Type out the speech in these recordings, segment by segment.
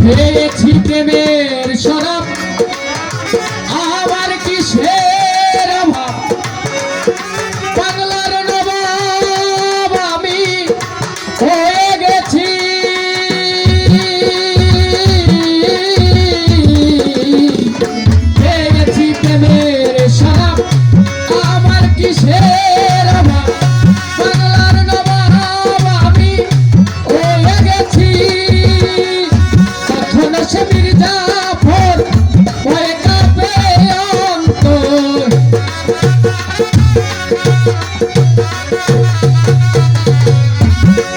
পেয়েছি প্রেমের শরাব আবার কিসের অভাব বাংলার নবাব আমি হয়ে গেছি পেয়েছি প্রেমের শরাব আবার কিসের অভাব বাংলার নবাব আমি হয়ে গেছি সে মির্জাফর ভয়ে কাঁপে অন্তর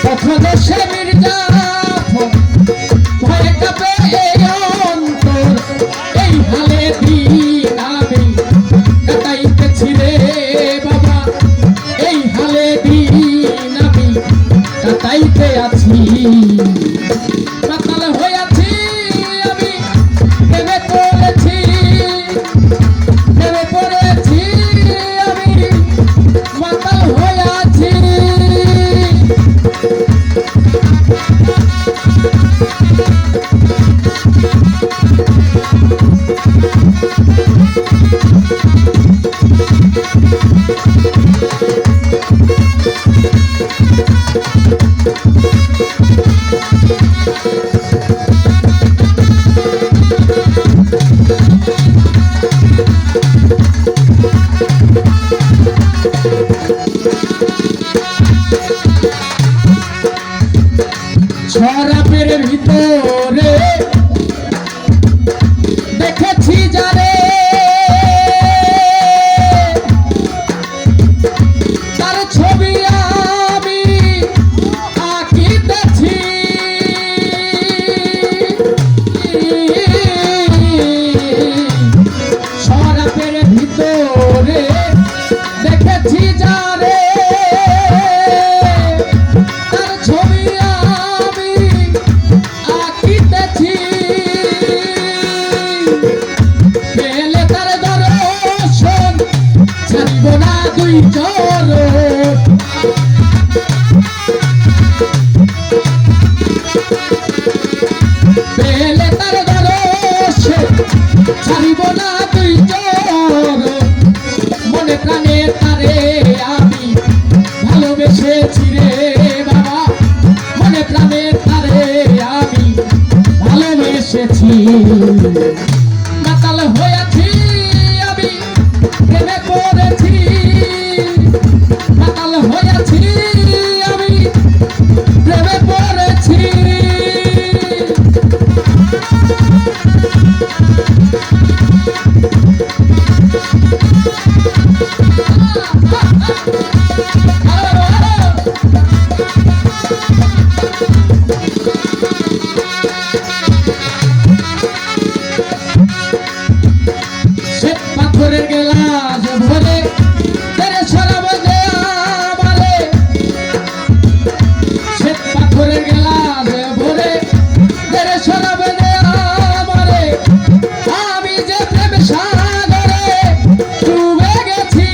তখন সে মির্জাফর ভয়ে কাঁপে অন্তর এই হালে দিন আমি কাটাইতেছি রে বাবা এই হালে দিন আমি কাটাইতে আছি মাতাল হয়ে শরাবের ভিতরে দেখেছি যারে তার ছবি আমি আঁকিতেছি শরাবের ভিতরে দেখেছি যারে তার ছবি দুই চরণ পেলে তার দরশে ছাড়িব না দুই চরণ মনে প্রাণে তারে আমি ভালোবেসেছি রে বাবা মনে প্রাণে তারে আমি ভালোবেসেছি মাতাল হয়েছি আমি প্রেমে পড়েছি মাতাল হয়েছি আমি প্রেমে পড়েছি শ্বেত পাথরের গেলাস ভরে তেরে শরাব দে আমারে শ্বেত পাথরের গেলাস ভরে তেরে শরাব দে আমারে আমি যে প্রেম সাগরে ডুবে গেছি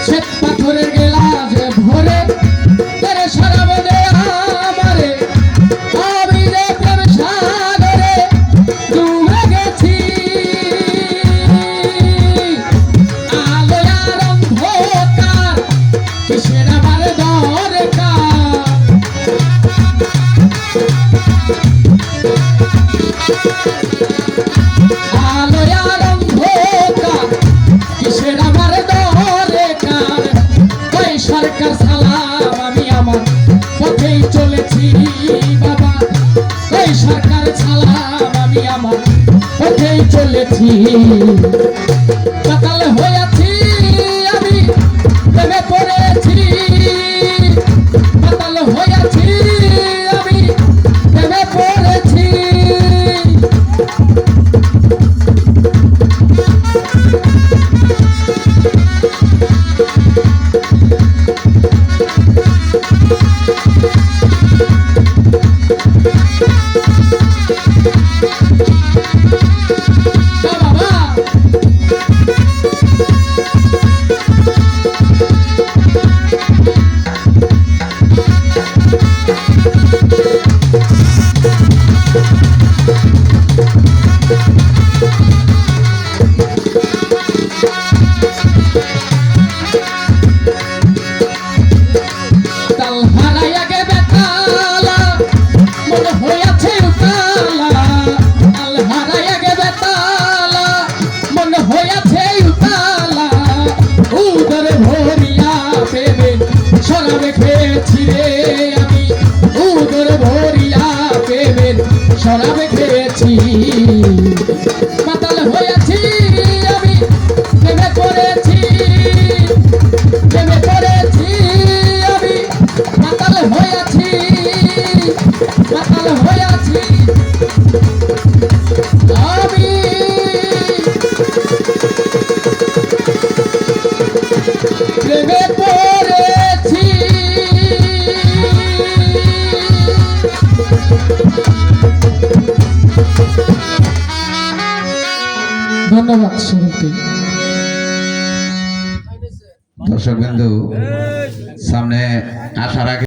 শ্বেত পাথরের গেলাস ভরে তেরে শরাব দে আমারে আমি যে প্রেম সাগরে ডুবে গেছি আলোয় আর অন্ধকার কিসের আমার দরকার আলোয় আর অন্ধকার কিসের আমার দরকার ওই সরকার সালাম আমি আমার পথেই চলেছি বাবা ওই সরকার সালাম আমি আমার পথেই চলেছি মাতাল হয়েছি আমি প্রেমে পড়েছি মাতাল হয়েছি আমি প্রেমে পড়েছি মাতাল হয়েছি আমি প্রেমে পড়েছি আমি মাতাল হয়েছি আমি প্রেমে পড়েছি। ধন্যবাদ সকলকে। দর্শক বিন্দু সামনে আসার আগে